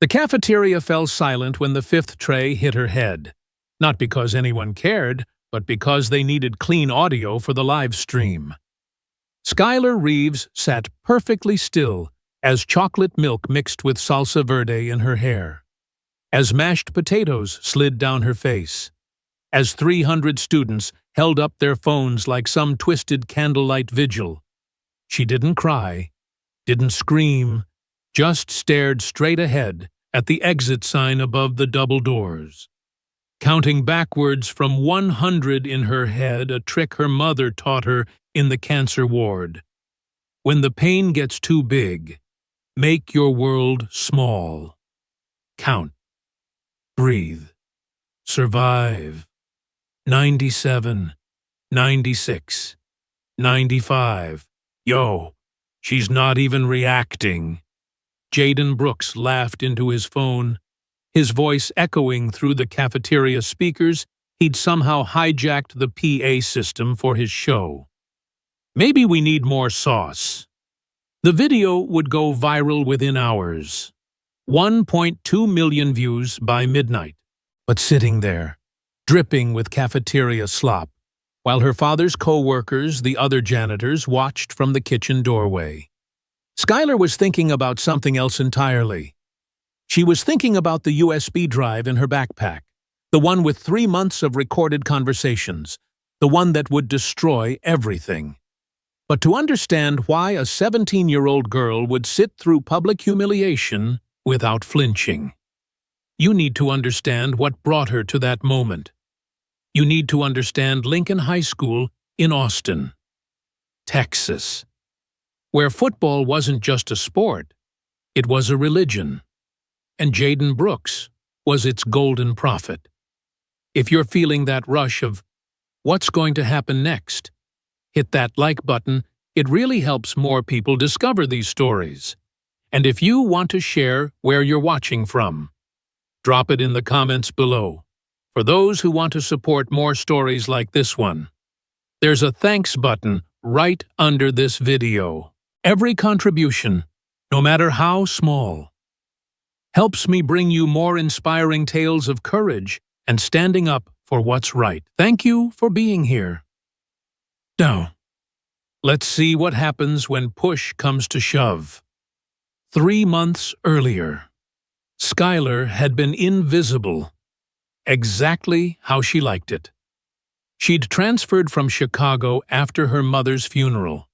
The cafeteria fell silent when the fifth tray hit her head. Not because anyone cared, but because they needed clean audio for the live stream. Skylar Reeves sat perfectly still as chocolate milk mixed with salsa verde in her hair, as mashed potatoes slid down her face, as 300 students held up their phones like some twisted candlelight vigil. She didn't cry, didn't scream, just stared straight ahead at the exit sign above the double doors, counting backwards from 100 in her head, a trick her mother taught her in the cancer ward. When the pain gets too big, make your world small. Count. Breathe. Survive. 97. 96. 95. Yo, she's not even reacting. Jaden Brooks laughed into his phone, his voice echoing through the cafeteria speakers. He'd somehow hijacked the PA system for his show. Maybe we need more sauce. The video would go viral within hours. 1.2 million views by midnight. But sitting there, dripping with cafeteria slop, while her father's co-workers, the other janitors, watched from the kitchen doorway. Skylar was thinking about something else entirely. She was thinking about the USB drive in her backpack, the one with 3 months of recorded conversations, the one that would destroy everything. But to understand why a 17-year-old girl would sit through public humiliation without flinching, you need to understand what brought her to that moment. You need to understand Lincoln High School in Austin, Texas, where football wasn't just a sport, it was a religion, and Jaden Brooks was its golden prophet. If you're feeling that rush of, what's going to happen next? Hit that like button. It really helps more people discover these stories. And if you want to share where you're watching from, drop it in the comments below. For those who want to support more stories like this one, there's a thanks button right under this video. Every contribution, no matter how small, helps me bring you more inspiring tales of courage and standing up for what's right. Thank you for being here. Now, let's see what happens when push comes to shove. 3 months earlier, Skylar had been invisible, exactly how she liked it. She'd transferred from Chicago after her mother's funeral,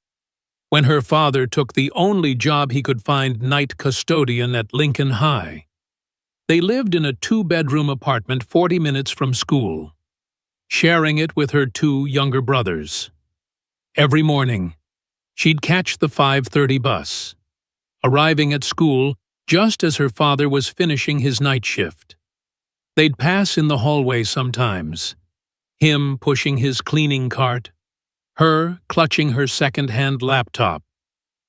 when her father took the only job he could find, night custodian at Lincoln High. They lived in a 2-bedroom apartment 40 minutes from school, sharing it with her 2 younger brothers. Every morning, she'd catch the 5:30 bus, arriving at school just as her father was finishing his night shift. They'd pass in the hallway sometimes, him pushing his cleaning cart, her clutching her second-hand laptop.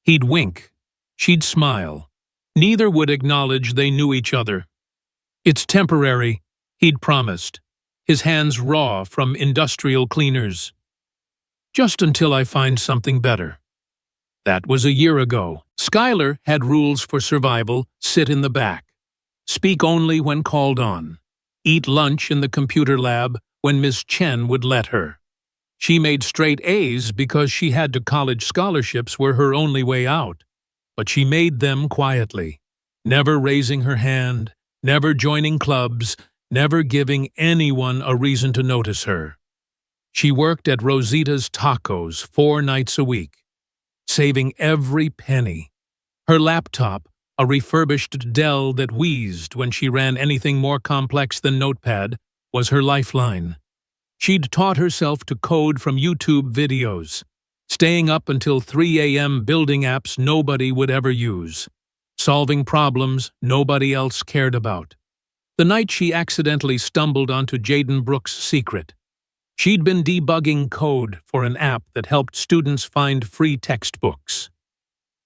He'd wink, she'd smile. Neither would acknowledge they knew each other. It's temporary, he'd promised, his hands raw from industrial cleaners. Just until I find something better. That was a year ago. Skylar had rules for survival: sit in the back, speak only when called on, eat lunch in the computer lab when Miss Chen would let her. She made straight A's because she had to college scholarships were her only way out, but she made them quietly, never raising her hand, never joining clubs, never giving anyone a reason to notice her. She worked at Rosita's Tacos 4 nights a week, saving every penny. Her laptop, a refurbished Dell that wheezed when she ran anything more complex than Notepad, was her lifeline. She'd taught herself to code from YouTube videos, staying up until 3 a.m. building apps nobody would ever use, solving problems nobody else cared about. The night she accidentally stumbled onto Jaden Brooks' secret, she'd been debugging code for an app that helped students find free textbooks.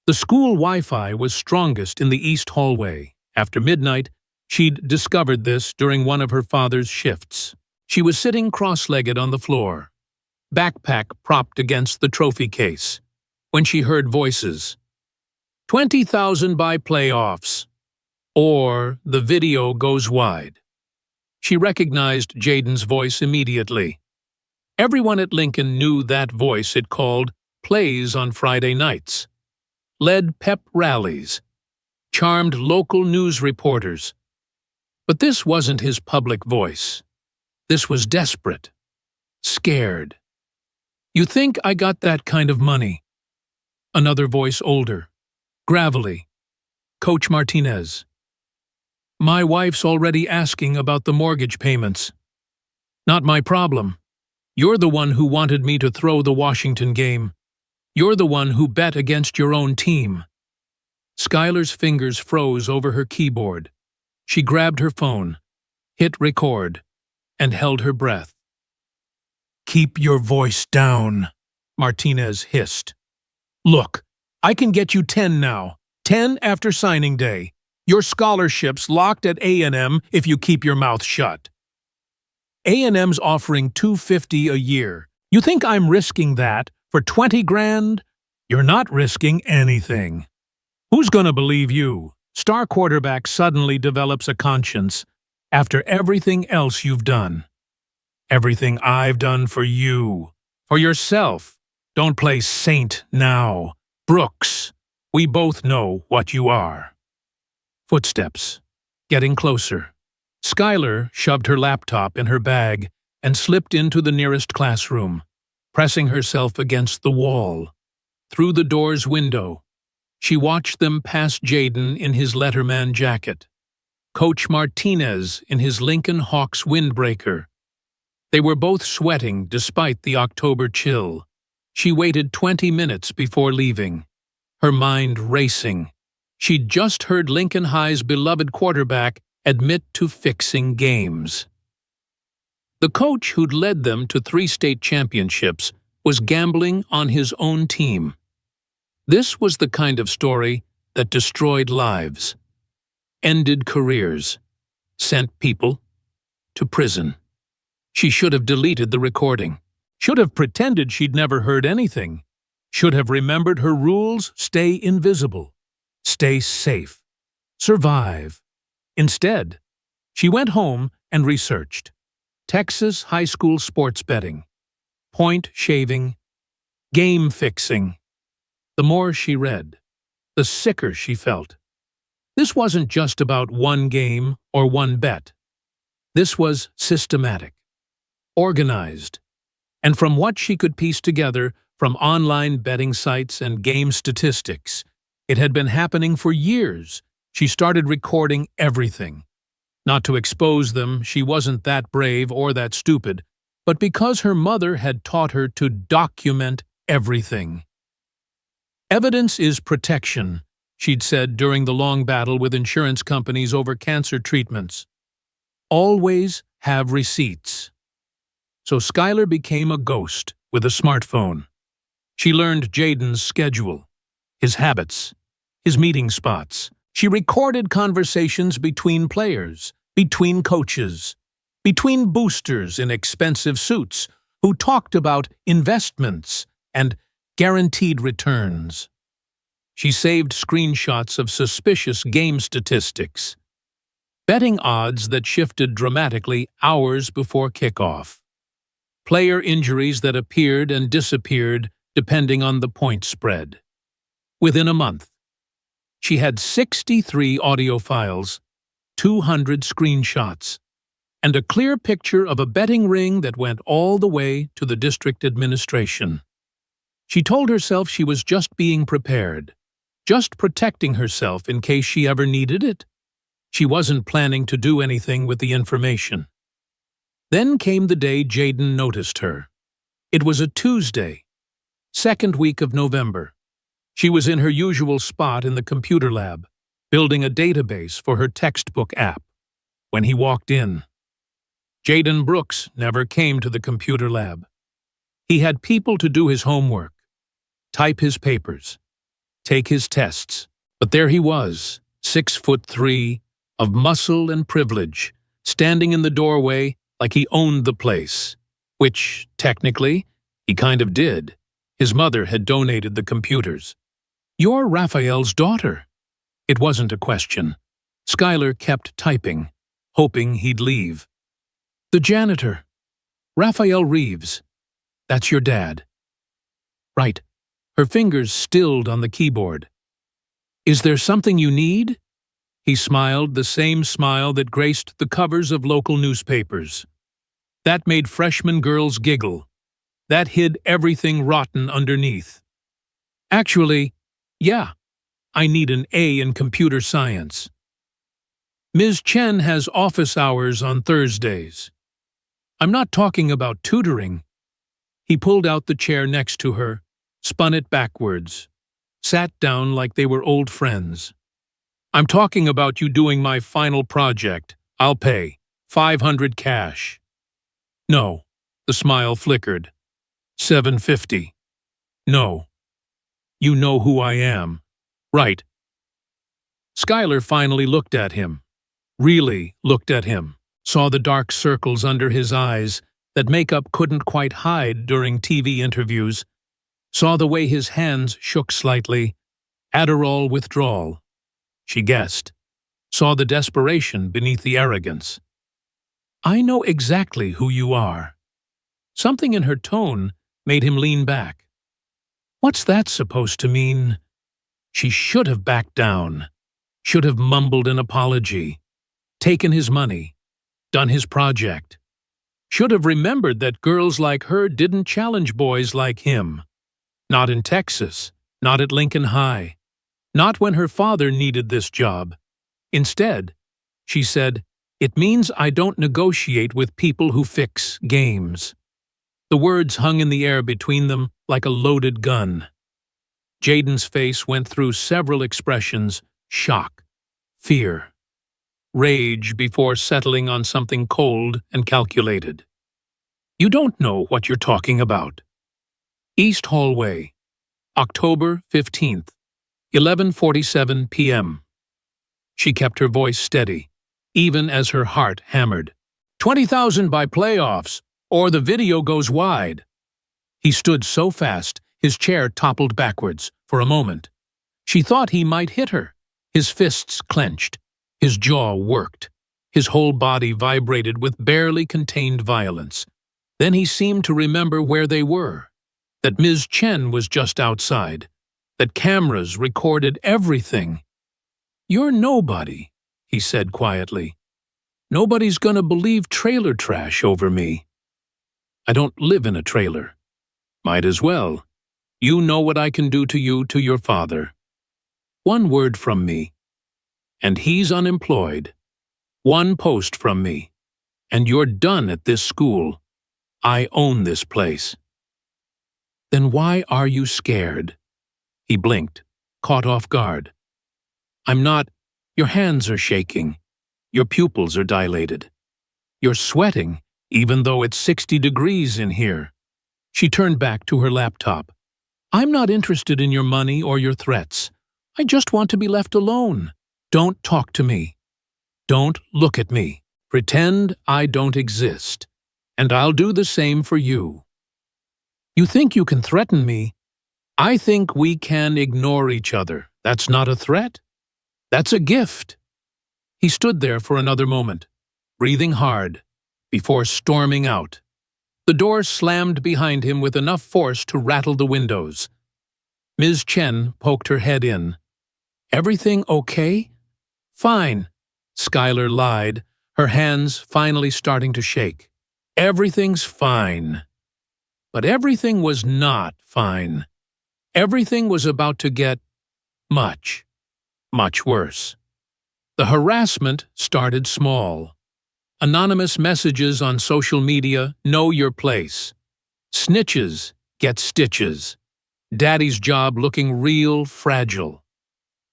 The school Wi-Fi was strongest in the east hallway. After midnight, she'd discovered this during one of her father's shifts. She was sitting cross-legged on the floor, backpack propped against the trophy case, when she heard voices. 20,000 by playoffs. or the video goes wide. She recognized Jaden's voice immediately. Everyone at Lincoln knew that voice it called plays on Friday nights, led pep rallies, charmed local news reporters. But this wasn't his public voice. This was desperate, scared. "You think I got that kind of money?" Another voice older, gravelly. "Coach Martinez. My wife's already asking about the mortgage payments." "Not my problem. You're the one who wanted me to throw the Washington game. You're the one who bet against your own team." Skylar's fingers froze over her keyboard. She grabbed her phone, hit record, and held her breath. "Keep your voice down," Martinez hissed. "Look, I can get you 10 now, 10 after signing day. Your scholarship's locked at A&M if you keep your mouth shut. A&M's offering $250 a year. You think I'm risking that for 20 grand? You're not risking anything. Who's gonna believe you?" Star quarterback suddenly develops a conscience after everything else you've done. "Everything I've done for you. For yourself. Don't play saint now. Brooks, we both know what you are." Footsteps. Getting closer. Skylar shoved her laptop in her bag and slipped into the nearest classroom, pressing herself against the wall. Through the door's window, she watched them pass Jaden in his Letterman jacket, Coach Martinez in his Lincoln Hawks windbreaker. They were both sweating despite the October chill. She waited 20 minutes before leaving, her mind racing. She'd just heard Lincoln High's beloved quarterback admit to fixing games. The coach who'd led them to 3 state championships was gambling on his own team. This was the kind of story that destroyed lives, ended careers, sent people to prison. She should have deleted the recording, should have pretended she'd never heard anything, should have remembered her rules: stay invisible, stay safe, survive. Instead, she went home and researched Texas high school sports betting, point shaving, game fixing. The more she read, the sicker she felt. This wasn't just about one game or one bet. This was systematic, organized, and from what she could piece together from online betting sites and game statistics, it had been happening for years. She started recording everything. Not to expose them, she wasn't that brave or that stupid, but because her mother had taught her to document everything. "Evidence is protection," she'd said during the long battle with insurance companies over cancer treatments. "Always have receipts." So Skylar became a ghost with a smartphone. She learned Jaden's schedule, his habits, his meeting spots. She recorded conversations between players, between coaches, between boosters in expensive suits who talked about investments and guaranteed returns. She saved screenshots of suspicious game statistics, betting odds that shifted dramatically hours before kickoff, player injuries that appeared and disappeared depending on the point spread. Within a month, she had 63 audio files, 200 screenshots, and a clear picture of a betting ring that went all the way to the district administration. She told herself she was just being prepared, just protecting herself in case she ever needed it. She wasn't planning to do anything with the information. Then came the day Jaden noticed her. It was a Tuesday, second week of November. She was in her usual spot in the computer lab, building a database for her textbook app, when he walked in. Jaden Brooks never came to the computer lab. He had people to do his homework, type his papers, take his tests. But there he was, 6'3", of muscle and privilege, standing in the doorway like he owned the place, which, technically, he kind of did. His mother had donated the computers. "You're Raphael's daughter." It wasn't a question. Schuyler kept typing, hoping he'd leave. The janitor. Raphael Reeves. That's your dad. Right. Her fingers stilled on the keyboard. Is there something you need? He smiled, the same smile that graced the covers of local newspapers. That made freshman girls giggle. That hid everything rotten underneath. Actually, yeah, I need an A in computer science. Ms. Chen has office hours on Thursdays. I'm not talking about tutoring. He pulled out the chair next to her, spun it backwards, sat down like they were old friends. I'm talking about you doing my final project. I'll pay. 500 cash. No. The smile flickered. 750. No. You know who I am. Right. Schuyler finally looked at him. Really looked at him. Saw the dark circles under his eyes that makeup couldn't quite hide during TV interviews. Saw the way his hands shook slightly. Adderall withdrawal. She guessed. Saw the desperation beneath the arrogance. I know exactly who you are. Something in her tone made him lean back. What's that supposed to mean? She should have backed down. Should have mumbled an apology. Taken his money. Done his project. Should have remembered that girls like her didn't challenge boys like him. Not in Texas. Not at Lincoln High. Not when her father needed this job. Instead, she said, it means I don't negotiate with people who fix games. The words hung in the air between them like a loaded gun. Jaden's face went through several expressions: shock, fear, rage before settling on something cold and calculated. You don't know what you're talking about. East Hallway, October 15th, 11:47 p.m. She kept her voice steady, even as her heart hammered. 20,000 by playoffs, or the video goes wide. He stood so fast, his chair toppled backwards for a moment. She thought he might hit her. His fists clenched. His jaw worked. His whole body vibrated with barely contained violence. Then he seemed to remember where they were. That Ms. Chen was just outside. That cameras recorded everything. You're nobody, he said quietly. Nobody's gonna believe trailer trash over me. I don't live in a trailer. Might as well. You know what I can do to you, to your father. One word from me, and he's unemployed. One post from me, and you're done at this school. I own this place. Then why are you scared? He blinked, caught off guard. I'm not. Your hands are shaking. Your pupils are dilated. You're sweating, even though it's 60 degrees in here. She turned back to her laptop. I'm not interested in your money or your threats. I just want to be left alone. Don't talk to me. Don't look at me. Pretend I don't exist. And I'll do the same for you. You think you can threaten me? I think we can ignore each other. That's not a threat. That's a gift. He stood there for another moment, breathing hard, before storming out. The door slammed behind him with enough force to rattle the windows. Ms. Chen poked her head in. Everything okay? Fine, Schuyler lied, her hands finally starting to shake. Everything's fine. But everything was not fine. Everything was about to get much, much worse. The harassment started small. Anonymous messages on social media, know your place. Snitches get stitches. Daddy's job looking real fragile.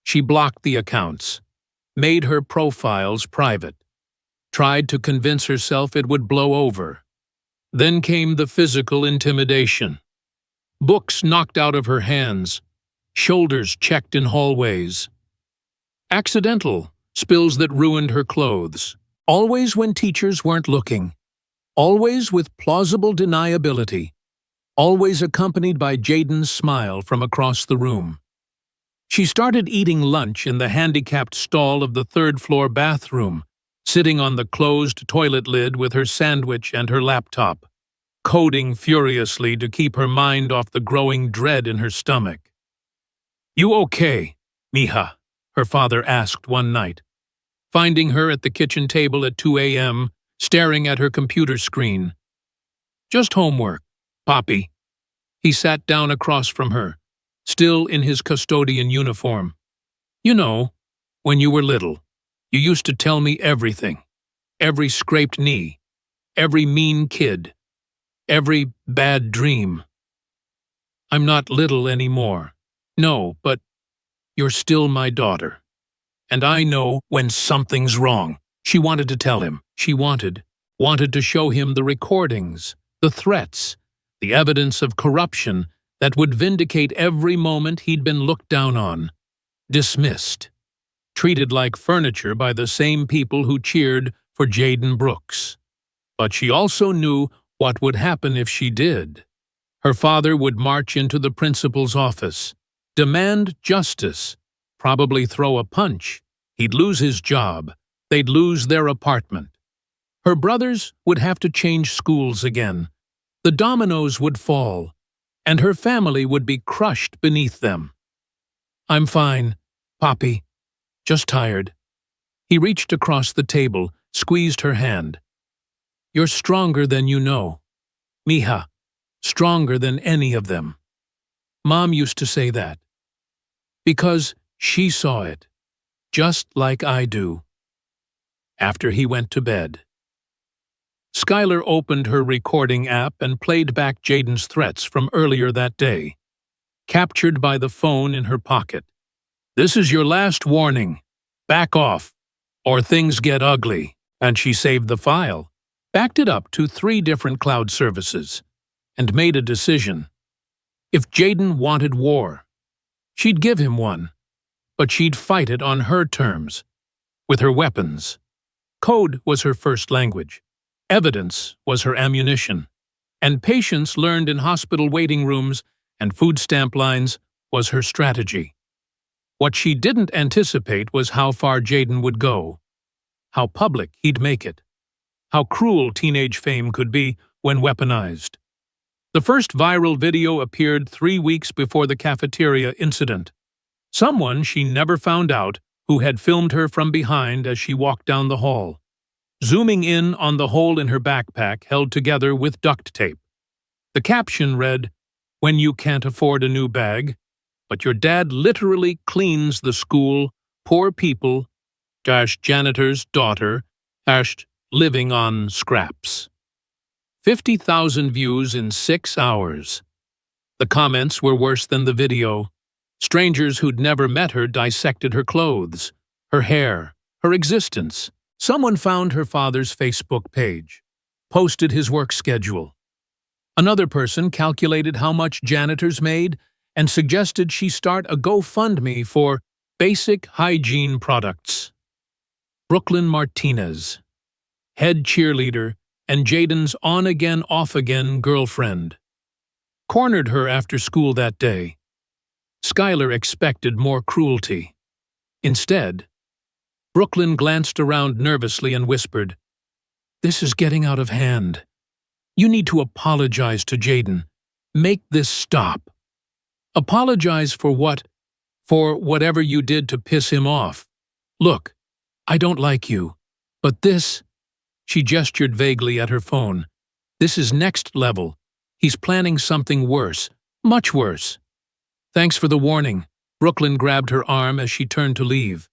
She blocked the accounts, made her profiles private, tried to convince herself it would blow over. Then came the physical intimidation. Books knocked out of her hands, shoulders checked in hallways. Accidental spills that ruined her clothes. Always when teachers weren't looking. Always with plausible deniability. Always accompanied by Jaden's smile from across the room. She started eating lunch in the handicapped stall of the third-floor bathroom, sitting on the closed toilet lid with her sandwich and her laptop, coding furiously to keep her mind off the growing dread in her stomach. "You okay, mija?" her father asked one night, finding her at the kitchen table at 2 a.m., staring at her computer screen. "Just homework, Poppy." He sat down across from her, still in his custodian uniform. "You know, when you were little, you used to tell me everything. Every scraped knee, every mean kid, every bad dream." "I'm not little anymore. No, but you're still my daughter. And I know when something's wrong." She wanted to tell him. She wanted to show him the recordings, the threats, the evidence of corruption that would vindicate every moment he'd been looked down on, dismissed, treated like furniture by the same people who cheered for Jaden Brooks. But she also knew what would happen if she did. Her father would march into the principal's office, demand justice, probably throw a punch. He'd lose his job. They'd lose their apartment. Her brothers would have to change schools again. The dominoes would fall, and her family would be crushed beneath them. "I'm fine, Poppy. Just tired." He reached across the table, squeezed her hand. "You're stronger than you know, mija. Stronger than any of them. Mom used to say that. Because she saw it, just like I do." After he went to bed, Skylar opened her recording app and played back Jaden's threats from earlier that day, captured by the phone in her pocket. "This is your last warning. Back off, or things get ugly." And she saved the file, backed it up to 3 different cloud services, and made a decision. If Jaden wanted war, she'd give him one, but she'd fight it on her terms, with her weapons. Code was her first language. Evidence was her ammunition, and patience learned in hospital waiting rooms and food stamp lines was her strategy. What she didn't anticipate was how far Jaden would go, how public he'd make it, how cruel teenage fame could be when weaponized. The first viral video appeared 3 weeks before the cafeteria incident. Someone she never found out who had filmed her from behind as she walked down the hall, zooming in on the hole in her backpack held together with duct tape. The caption read, "When you can't afford a new bag, but your dad literally cleans the school, poor people, janitor's daughter, living on scraps." 50,000 views in 6 hours. The comments were worse than the video. Strangers who'd never met her dissected her clothes, her hair, her existence. Someone found her father's Facebook page, posted his work schedule. Another person calculated how much janitors made and suggested she start a GoFundMe for basic hygiene products. Brooklyn Martinez, head cheerleader and Jaden's on-again, off-again girlfriend, cornered her after school that day. Skylar expected more cruelty. Instead, Brooklyn glanced around nervously and whispered, "This is getting out of hand. You need to apologize to Jaden. Make this stop. Apologize for what? For whatever you did to piss him off. Look, I don't like you, but this..." She gestured vaguely at her phone. "This is next level. He's planning something worse, much worse." "Thanks for the warning." Brooklyn grabbed her arm as she turned to leave.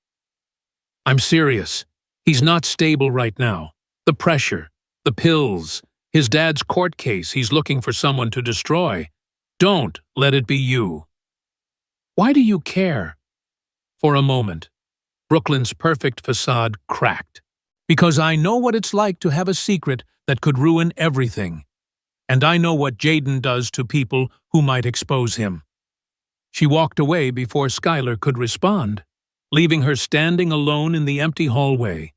"I'm serious. He's not stable right now. The pressure, the pills, his dad's court case he's looking for someone to destroy. Don't let it be you." "Why do you care?" For a moment, Brooklyn's perfect facade cracked. "Because I know what it's like to have a secret that could ruin everything. And I know what Jaden does to people who might expose him." She walked away before Skylar could respond, leaving her standing alone in the empty hallway,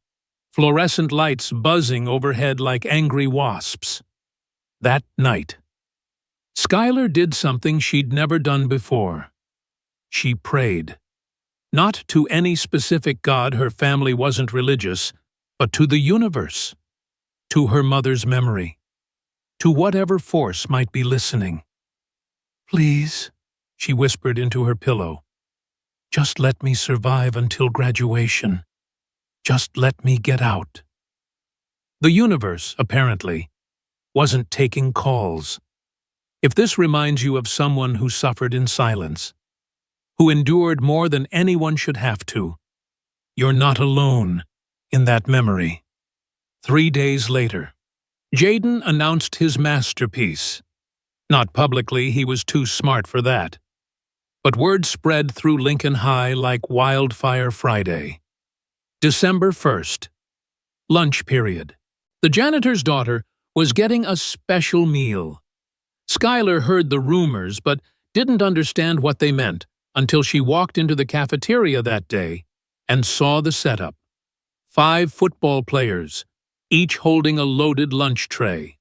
fluorescent lights buzzing overhead like angry wasps. That night, Skylar did something she'd never done before. She prayed. Not to any specific god, her family wasn't religious, but to the universe, to her mother's memory, to whatever force might be listening. "Please," she whispered into her pillow, "just let me survive until graduation. Just let me get out." The universe, apparently, wasn't taking calls. If this reminds you of someone who suffered in silence, who endured more than anyone should have to, you're not alone in that memory. 3 days later, Jaden announced his masterpiece. Not publicly, he was too smart for that. But word spread through Lincoln High like wildfire Friday. December 1st. Lunch period. The janitor's daughter was getting a special meal. Skylar heard the rumors but didn't understand what they meant until she walked into the cafeteria that day and saw the setup. 5 football players, each holding a loaded lunch tray.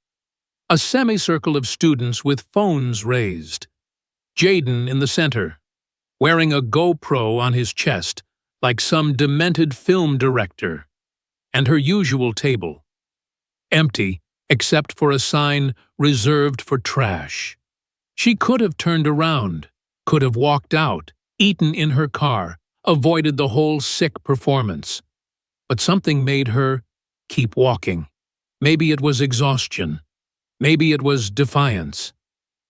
A semicircle of students with phones raised. Jaden in the center, wearing a GoPro on his chest like some demented film director. And her usual table, empty except for a sign reserved for trash. She could have turned around, could have walked out, eaten in her car, avoided the whole sick performance. But something made her keep walking. Maybe it was exhaustion. Maybe it was defiance.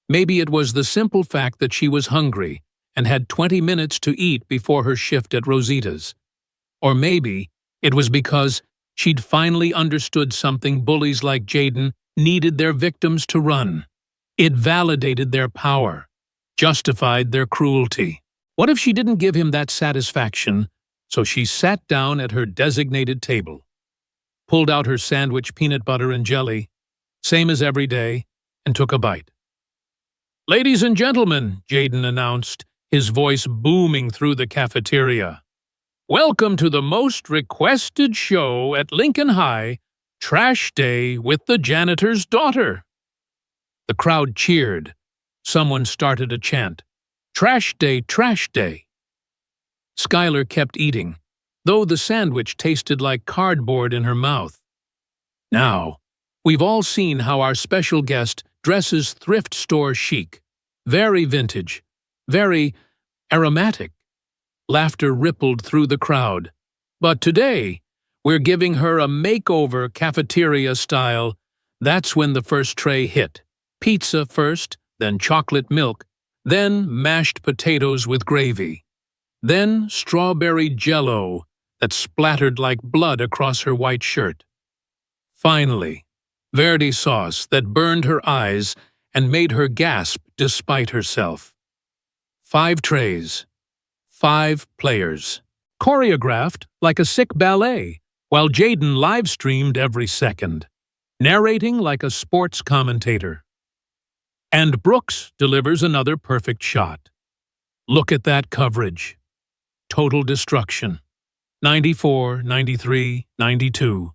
Maybe it was the simple fact that she was hungry and had 20 minutes to eat before her shift at Rosita's. Or maybe it was because she'd finally understood something bullies like Jaden needed their victims to run. It validated their power, justified their cruelty. What if she didn't give him that satisfaction? So she sat down at her designated table, pulled out her sandwich, peanut butter and jelly, same as every day, and took a bite. "Ladies and gentlemen," Jaden announced, his voice booming through the cafeteria, "welcome to the most requested show at Lincoln High, Trash Day with the Janitor's Daughter." The crowd cheered. Someone started a chant, "Trash Day, Trash Day." Skylar kept eating, though the sandwich tasted like cardboard in her mouth. Now, we've all seen how our special guest dresses thrift store chic, very vintage, very aromatic. Laughter rippled through the crowd. But today, we're giving her a makeover, cafeteria style. That's when the first tray hit. Pizza first, then chocolate milk, then mashed potatoes with gravy, then strawberry jello that splattered like blood across her white shirt. Finally, Verdi sauce that burned her eyes and made her gasp despite herself. 5 trays, 5 players, choreographed like a sick ballet, while Jaden live-streamed every second, narrating like a sports commentator. And Brooks delivers another perfect shot. Look at that coverage. Total destruction. 94, 93, 92.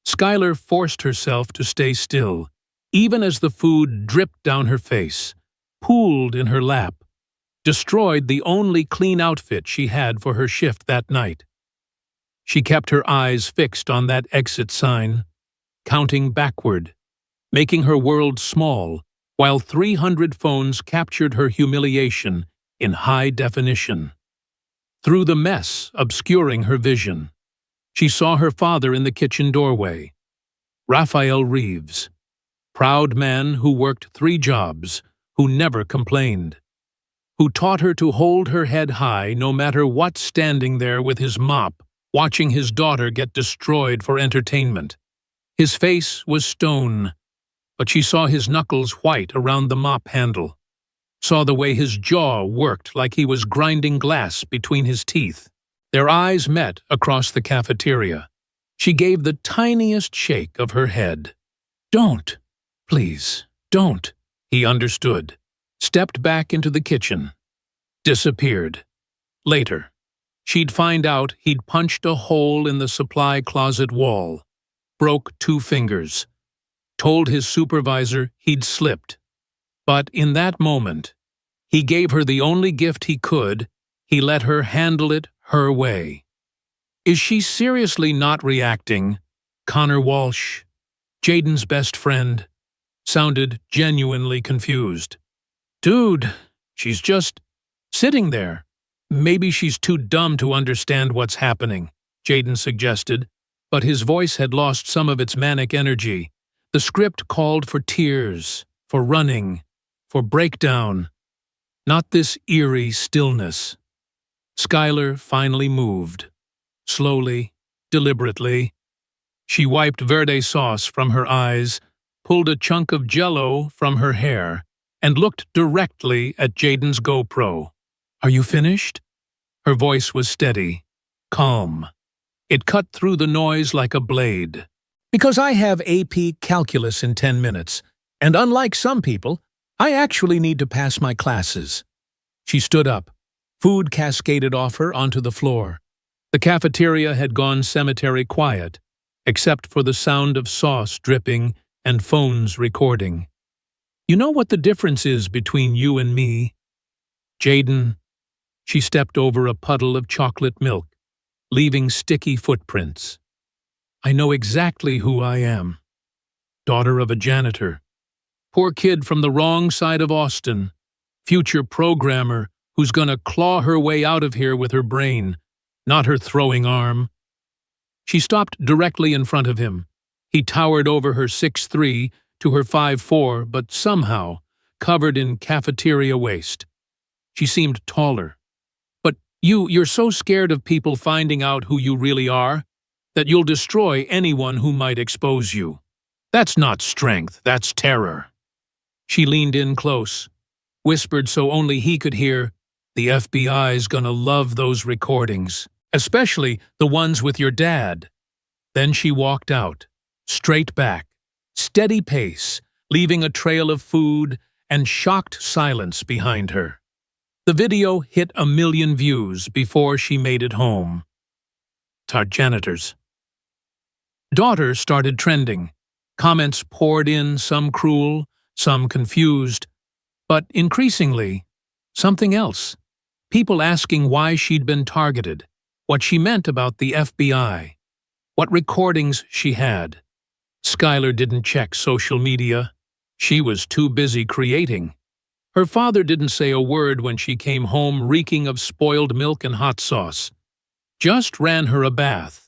Skylar forced herself to stay still, even as the food dripped down her face, pooled in her lap, destroyed the only clean outfit she had for her shift that night. She kept her eyes fixed on that exit sign, counting backward, making her world small, while 300 phones captured her humiliation in high definition. Through the mess obscuring her vision, she saw her father in the kitchen doorway, Raphael Reeves, proud man who worked 3 jobs, who never complained, who taught her to hold her head high no matter what, standing there with his mop, watching his daughter get destroyed for entertainment. His face was stone, but she saw his knuckles white around the mop handle, saw the way his jaw worked like he was grinding glass between his teeth. Their eyes met across the cafeteria. She gave the tiniest shake of her head. "Don't, please, don't," he understood, stepped back into the kitchen, disappeared. Later, she'd find out he'd punched a hole in the supply closet wall, broke 2 fingers, told his supervisor he'd slipped. But in that moment, he gave her the only gift he could. He let her handle it her way. Is she seriously not reacting? Connor Walsh, Jaden's best friend, sounded genuinely confused. Dude, she's just sitting there. Maybe she's too dumb to understand what's happening, Jaden suggested, but his voice had lost some of its manic energy. The script called for tears, for running, for breakdown, not this eerie stillness. Skylar finally moved. Slowly, deliberately. She wiped verde sauce from her eyes, pulled a chunk of Jell-O from her hair, and looked directly at Jaden's GoPro. Are you finished? Her voice was steady, calm. It cut through the noise like a blade. Because I have AP Calculus in 10 minutes, and unlike some people, I actually need to pass my classes. She stood up. Food cascaded off her onto the floor. The cafeteria had gone cemetery quiet, except for the sound of sauce dripping and phones recording. You know what the difference is between you and me? Jaden. She stepped over a puddle of chocolate milk, leaving sticky footprints. I know exactly who I am. Daughter of a janitor. Poor kid from the wrong side of Austin. Future programmer who's gonna claw her way out of here with her brain, not her throwing arm. She stopped directly in front of him. He towered over her 6'3" to her 5'4", but somehow covered in cafeteria waste. She seemed taller. But you're so scared of people finding out who you really are that you'll destroy anyone who might expose you. That's not strength, that's terror. She leaned in close, whispered so only he could hear, the FBI's gonna love those recordings, especially the ones with your dad. Then she walked out, straight back, steady pace, leaving a trail of food and shocked silence behind her. The video hit 1 million views before she made it home. Janitors. Daughter started trending. Comments poured in, some cruel, some confused, but increasingly, something else. People asking why she'd been targeted, what she meant about the FBI, what recordings she had. Skylar didn't check social media. She was too busy creating. Her father didn't say a word when she came home reeking of spoiled milk and hot sauce. Just ran her a bath,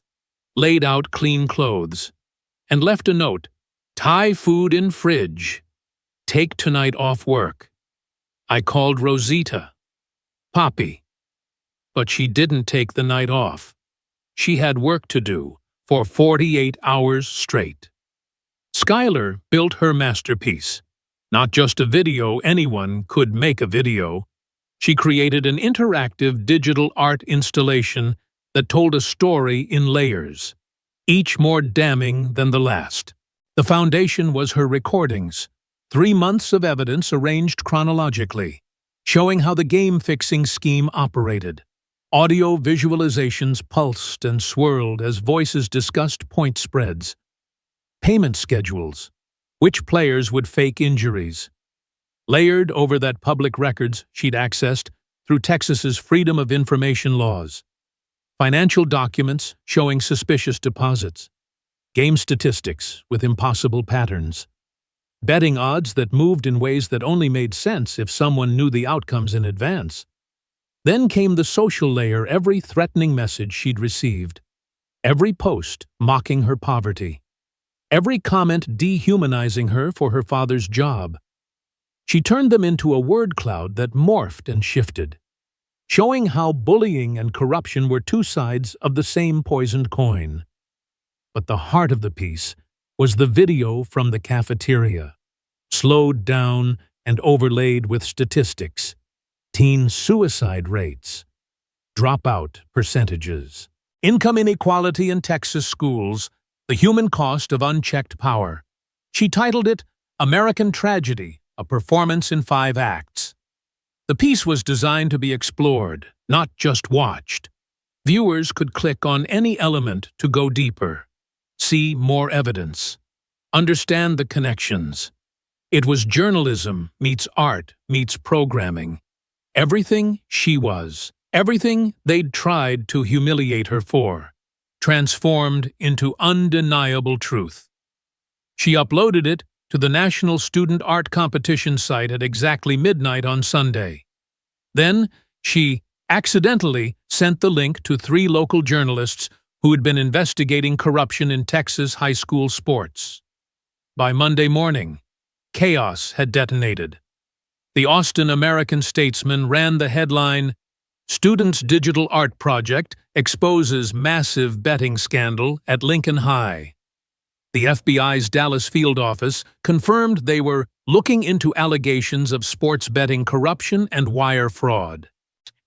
laid out clean clothes, and left a note, Thai food in fridge. Take tonight off work. I called Rosita. Poppy. But she didn't take the night off. She had work to do for 48 hours straight. Skylar built her masterpiece. Not just a video, anyone could make a video. She created an interactive digital art installation that told a story in layers, each more damning than the last. The foundation was her recordings, 3 months of evidence arranged chronologically, showing how the game-fixing scheme operated. Audio visualizations pulsed and swirled as voices discussed point spreads, payment schedules, which players would fake injuries. Layered over that public records she'd accessed through Texas's Freedom of Information laws. Financial documents showing suspicious deposits. Game statistics with impossible patterns. Betting odds that moved in ways that only made sense if someone knew the outcomes in advance. Then came the social layer, every threatening message she'd received. Every post mocking her poverty. Every comment dehumanizing her for her father's job. She turned them into a word cloud that morphed and shifted, showing how bullying and corruption were 2 sides of the same poisoned coin. But the heart of the piece was the video from the cafeteria, slowed down and overlaid with statistics, teen suicide rates, dropout percentages, income inequality in Texas schools, the human cost of unchecked power. She titled it American Tragedy, a Performance in 5 Acts. The piece was designed to be explored, not just watched. Viewers could click on any element to go deeper, see more evidence, understand the connections. It was journalism meets art meets programming. Everything she was, Everything they'd tried to humiliate her for, transformed into undeniable truth. She uploaded it to the National Student Art Competition site at exactly midnight on Sunday. Then, she accidentally sent the link to 3 local journalists who had been investigating corruption in Texas high school sports. By Monday morning, chaos had detonated. The Austin American-Statesman ran the headline, "Students' Digital Art Project Exposes Massive Betting Scandal at Lincoln High." The FBI's Dallas field office confirmed they were looking into allegations of sports betting corruption and wire fraud.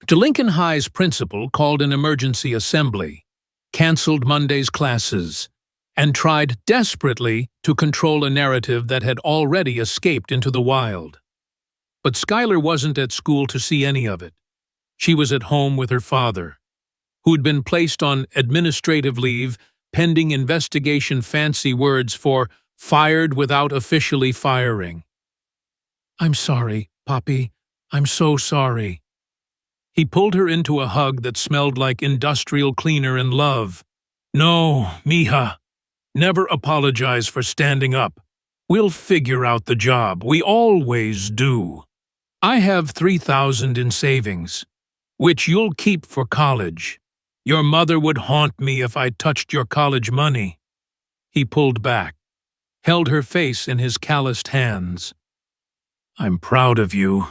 To Lincoln High's principal called an emergency assembly, canceled Monday's classes, and tried desperately to control a narrative that had already escaped into the wild. But Skylar wasn't at school to see any of it. She was at home with her father, who'd been placed on administrative leave pending investigation, fancy words for fired without officially firing. "I'm sorry, Poppy. I'm so sorry." He pulled her into a hug that smelled like industrial cleaner and love. "No, mija. Never apologize for standing up. We'll figure out the job. We always do. I have $3,000 in savings, which you'll keep for college. Your mother would haunt me if I touched your college money." He pulled back, held her face in his calloused hands. "I'm proud of you.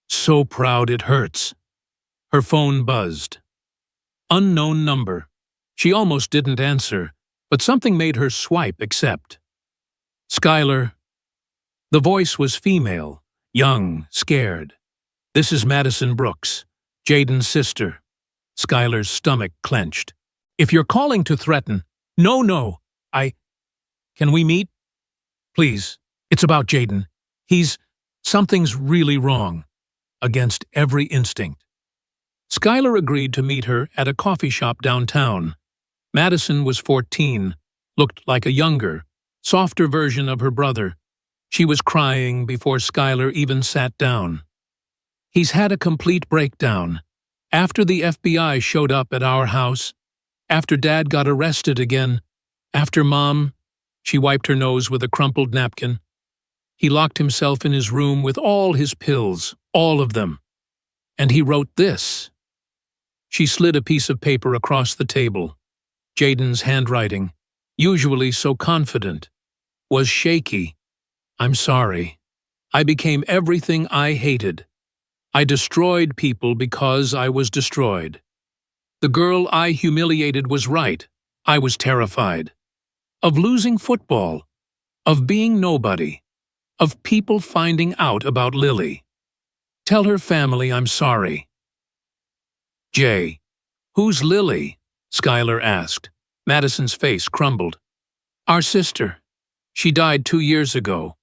So proud it hurts." Her phone buzzed. Unknown number. She almost didn't answer, but something made her swipe accept. "Skylar." The voice was female, young, scared. "This is Madison Brooks, Jaden's sister." Skylar's stomach clenched. "If you're calling to threaten—" No, Can we meet? Please, it's about Jaden. Something's really wrong." Against every instinct. Skylar agreed to meet her at a coffee shop downtown. Madison was 14, looked like a younger, softer version of her brother. She was crying before Skylar even sat down. "He's had a complete breakdown. After the FBI showed up at our house, after Dad got arrested again, after Mom—" She wiped her nose with a crumpled napkin. "He locked himself in his room with all his pills, all of them. And he wrote this." She slid a piece of paper across the table. Jaden's handwriting, usually so confident, was shaky. "I'm sorry. I became everything I hated. I destroyed people because I was destroyed. The girl I humiliated was right. I was terrified. Of losing football. Of being nobody. Of people finding out about Lily. Tell her family I'm sorry." "Jay, who's Lily?" Skylar asked. Madison's face crumbled. "Our sister. She died 2 years ago.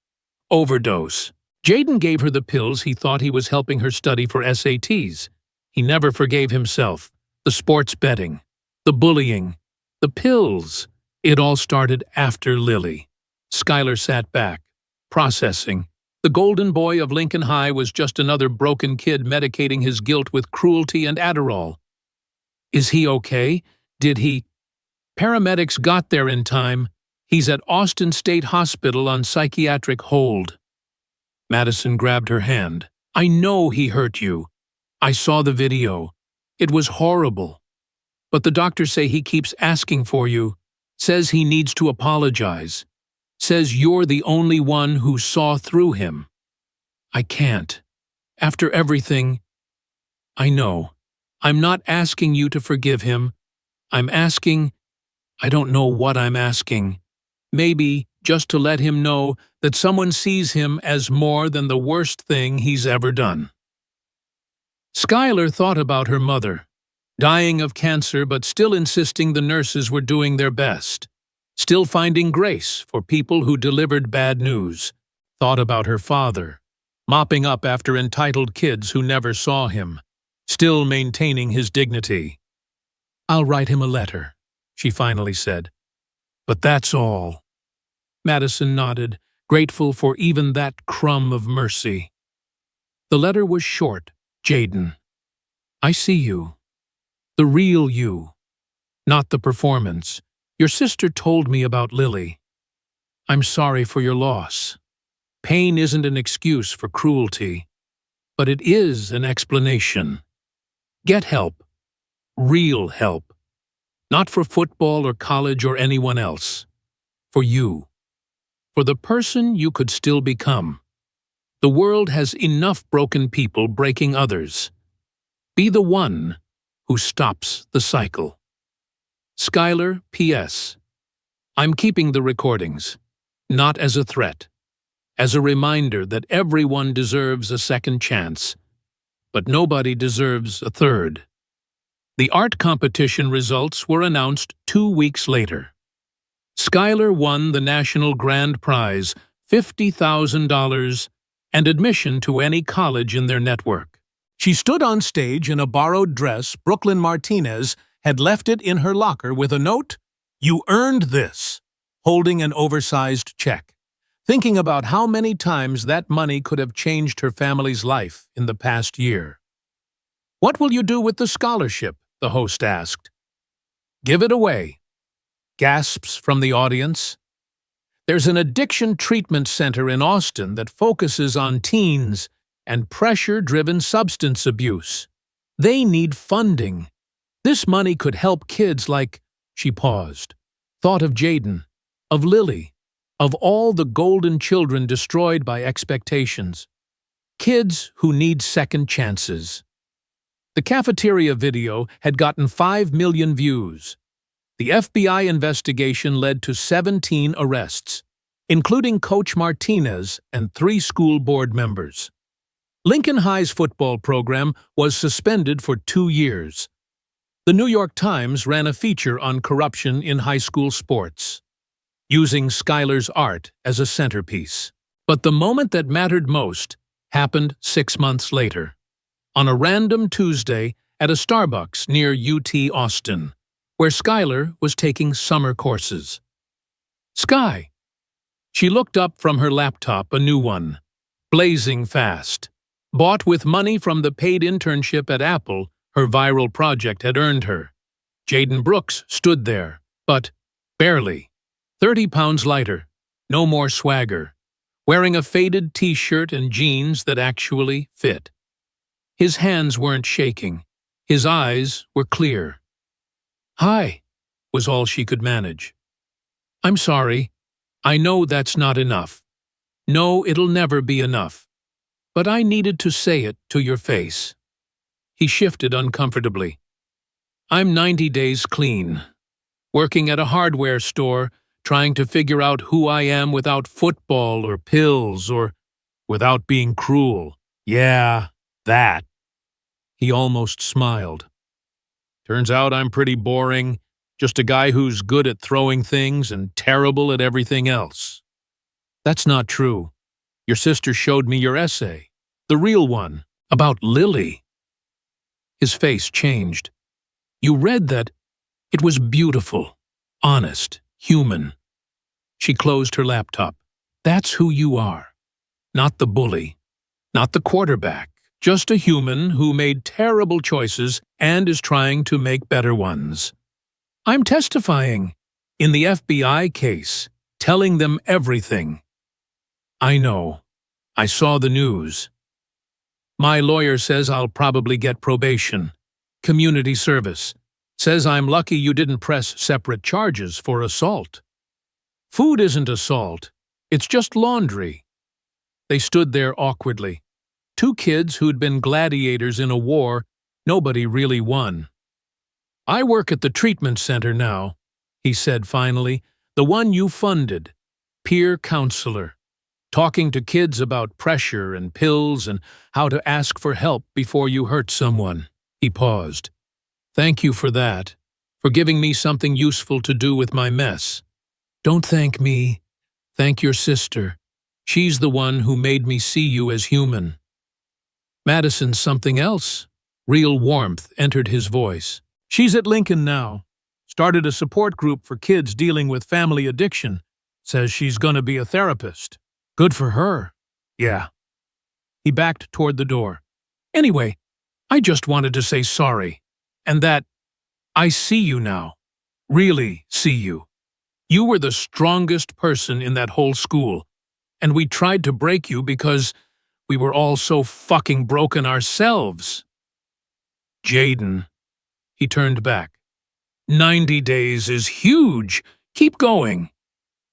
Overdose." Jaden gave her the pills he thought he was helping her study for SATs. He never forgave himself. The sports betting. The bullying. The pills. It all started after Lily. Skylar sat back, processing. The golden boy of Lincoln High was just another broken kid medicating his guilt with cruelty and Adderall. "Is he okay? Did he—" "Paramedics got there in time. He's at Austin State Hospital on psychiatric hold." Madison grabbed her hand. "I know he hurt you. I saw the video. It was horrible. But the doctors say he keeps asking for you. Says he needs to apologize. Says you're the only one who saw through him." "I can't. After everything—" "I know. I'm not asking you to forgive him. I'm asking—I don't know what I'm asking. Maybe just to let him know that someone sees him as more than the worst thing he's ever done." Skylar thought about her mother, dying of cancer but still insisting the nurses were doing their best, still finding grace for people who delivered bad news. Thought about her father, mopping up after entitled kids who never saw him, still maintaining his dignity. "I'll write him a letter," she finally said. "But that's all." Madison nodded, grateful for even that crumb of mercy. The letter was short, Jaden. I see you. The real you. Not the performance. Your sister told me about Lily. I'm sorry for your loss. Pain isn't an excuse for cruelty, but it is an explanation. Get help. Real help. Not for football or college or anyone else. For you. For the person you could still become. The world has enough broken people breaking others. Be the one who stops the cycle. Skylar, P.S. I'm keeping the recordings, not as a threat, as a reminder that everyone deserves a second chance, but nobody deserves a third. The art competition results were announced 2 weeks later. Skylar won the National Grand Prize, $50,000, and admission to any college in their network. She stood on stage in a borrowed dress. Brooklyn Martinez had left it in her locker with a note, "You earned this," holding an oversized check, thinking about how many times that money could have changed her family's life in the past year. "What will you do with the scholarship?" the host asked. "Give it away." Gasps from the audience. There's an addiction treatment center in Austin that focuses on teens and pressure-driven substance abuse. They need funding. This money could help kids like, she paused, thought of Jaden, of Lily, of all the golden children destroyed by expectations. Kids who need second chances. The Cafeteria video had gotten 5 million views. The FBI investigation led to 17 arrests, including Coach Martinez and 3 school board members. Lincoln High's football program was suspended for 2 years. The New York Times ran a feature on corruption in high school sports, using Skylar's art as a centerpiece. But the moment that mattered most happened 6 months later, on a random Tuesday at a Starbucks near UT Austin, where Skylar was taking summer courses. "Sky." She looked up from her laptop, a new one, blazing fast. Bought with money from the paid internship at Apple her viral project had earned her. Jaden Brooks stood there, but barely. 30 pounds lighter, no more swagger, wearing a faded t-shirt and jeans that actually fit. His hands weren't shaking. His eyes were clear. "Hi," was all she could manage. "I'm sorry. I know that's not enough. No, it'll never be enough. But I needed to say it to your face." He shifted uncomfortably. "I'm 90 days clean. Working at a hardware store, trying to figure out who I am without football or pills or without being cruel. Yeah, that." He almost smiled. "Turns out I'm pretty boring, just a guy who's good at throwing things and terrible at everything else." "That's not true. Your sister showed me your essay, the real one, about Lily." His face changed. "You read that? It was beautiful, honest, human." She closed her laptop. "That's who you are. Not the bully, not the quarterback, just a human who made terrible choices and is trying to make better ones. I'm testifying in the FBI case, telling them everything." "I know. I saw the news. My lawyer says I'll probably get probation. Community service. Says I'm lucky you didn't press separate charges for assault." "Food isn't assault. It's just laundry." They stood there awkwardly. 2 kids who'd been gladiators in a war nobody really won. "I work at the treatment center now," he said finally, "the one you funded. Peer counselor. Talking to kids about pressure and pills and how to ask for help before you hurt someone." He paused. "Thank you for that, for giving me something useful to do with my mess." "Don't thank me. Thank your sister. She's the one who made me see you as human." "Madison's something else." Real warmth entered his voice. "She's at Lincoln now. Started a support group for kids dealing with family addiction. Says she's gonna be a therapist." "Good for her." "Yeah." He backed toward the door. "Anyway, I just wanted to say sorry, and that I see you now. Really see you. You were the strongest person in that whole school, and we tried to break you because we were all so fucking broken ourselves. Jaden. He turned back. 90 days is huge. Keep going.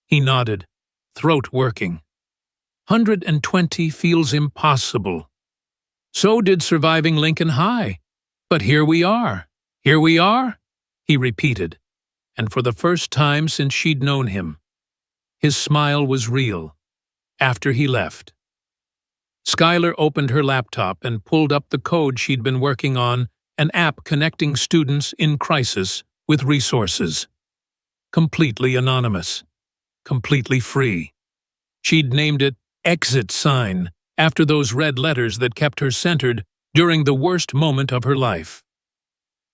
He nodded, throat working. 120 feels impossible. So did surviving Lincoln High. But here we are. Here we are, he repeated, and for the first time since she'd known him. His smile was real. After he left. Skylar opened her laptop and pulled up the code she'd been working on, an app connecting students in crisis with resources. Completely anonymous. Completely free. She'd named it Exit Sign, after those red letters that kept her centered during the worst moment of her life.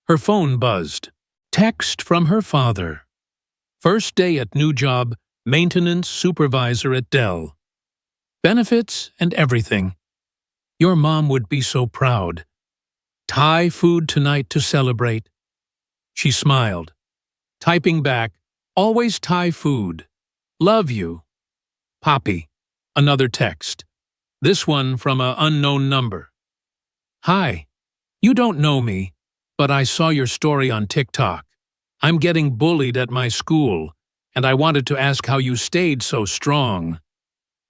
Her phone buzzed. Text from her father. First day at new job, maintenance supervisor at Dell. Benefits and everything. Your mom would be so proud. Thai food tonight to celebrate. She smiled, typing back, always Thai food. Love you. Poppy. Another text. This one from an unknown number. Hi. You don't know me, but I saw your story on TikTok. I'm getting bullied at my school, and I wanted to ask how you stayed so strong.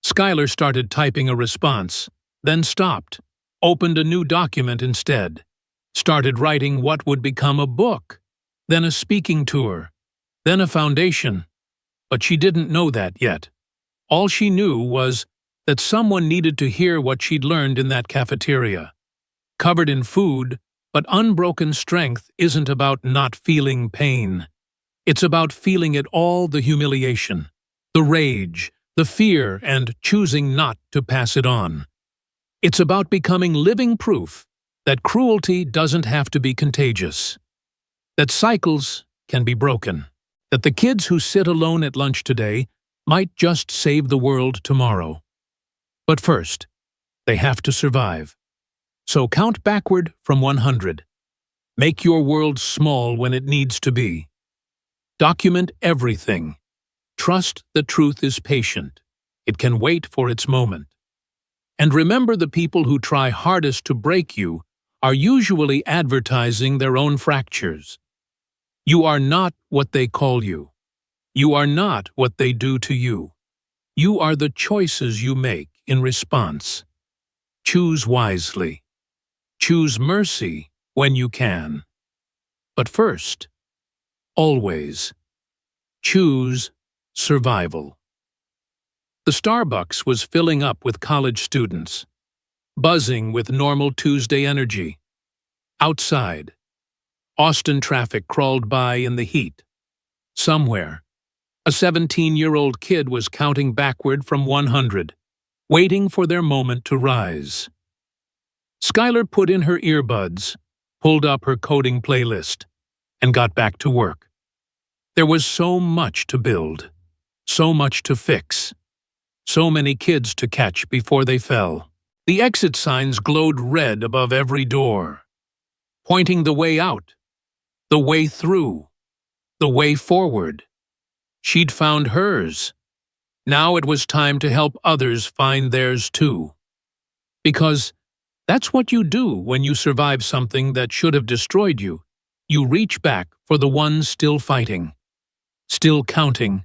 Skylar started typing a response, then stopped, opened a new document instead, started writing what would become a book, then a speaking tour, then a foundation. But she didn't know that yet. All she knew was that someone needed to hear what she'd learned in that cafeteria. Covered in food, but unbroken strength isn't about not feeling pain. It's about feeling it all, the humiliation, the rage, the fear, and choosing not to pass it on. It's about becoming living proof that cruelty doesn't have to be contagious, that cycles can be broken, that the kids who sit alone at lunch today might just save the world tomorrow. But first, they have to survive. So count backward from 100. Make your world small when it needs to be. Document everything. Trust the truth is patient. It can wait for its moment. And remember, the people who try hardest to break you are usually advertising their own fractures. You are not what they call you. You are not what they do to you. You are the choices you make in response. Choose wisely. Choose mercy when you can. But first, always, choose survival. The Starbucks was filling up with college students, buzzing with normal Tuesday energy. Outside, Austin traffic crawled by in the heat. Somewhere, a 17-year-old kid was counting backward from 100, waiting for their moment to rise. Skylar put in her earbuds, pulled up her coding playlist, and got back to work. There was so much to build, so much to fix, so many kids to catch before they fell. The exit signs glowed red above every door, pointing the way out, the way through, the way forward. She'd found hers. Now it was time to help others find theirs too. Because that's what you do when you survive something that should have destroyed you. You reach back for the ones still fighting, still counting,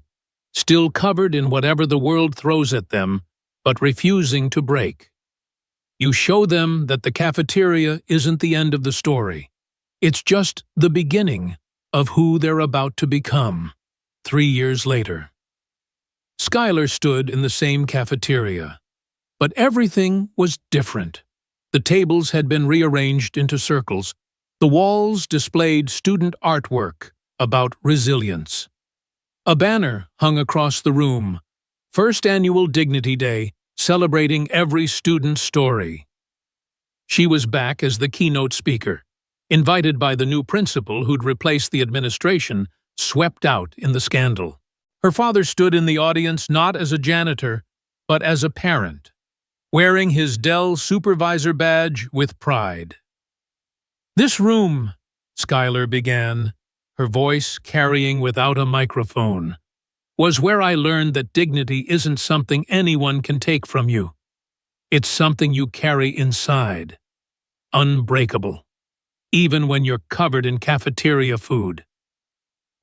still covered in whatever the world throws at them, but refusing to break. You show them that the cafeteria isn't the end of the story. It's just the beginning of who they're about to become. 3 years later. Skylar stood in the same cafeteria, but everything was different. The tables had been rearranged into circles. The walls displayed student artwork about resilience. A banner hung across the room, First Annual Dignity Day, celebrating every student's story. She was back as the keynote speaker, invited by the new principal who'd replaced the administration, swept out in the scandal. Her father stood in the audience not as a janitor, but as a parent, wearing his Dell supervisor badge with pride. This room, Schuyler began, her voice carrying without a microphone, was where I learned that dignity isn't something anyone can take from you. It's something you carry inside, unbreakable, even when you're covered in cafeteria food.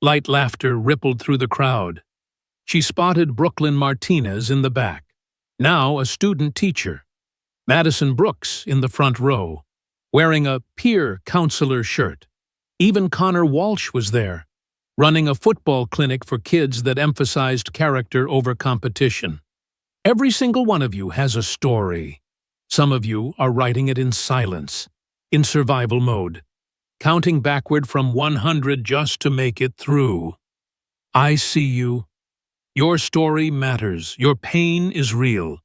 Light laughter rippled through the crowd. She spotted Brooklyn Martinez in the back, now a student teacher, Madison Brooks in the front row, wearing a peer counselor shirt. Even Connor Walsh was there, running a football clinic for kids that emphasized character over competition. Every single one of you has a story. Some of you are writing it in silence, in survival mode, counting backward from 100 just to make it through. I see you. Your story matters, your pain is real,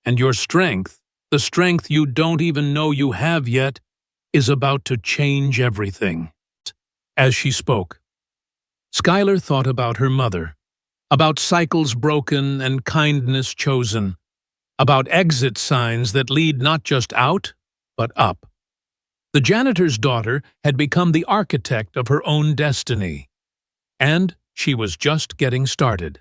and your strength, the strength you don't even know you have yet, is about to change everything. As she spoke, Schuyler thought about her mother, about cycles broken and kindness chosen, about exit signs that lead not just out, but up. The janitor's daughter had become the architect of her own destiny, and she was just getting started.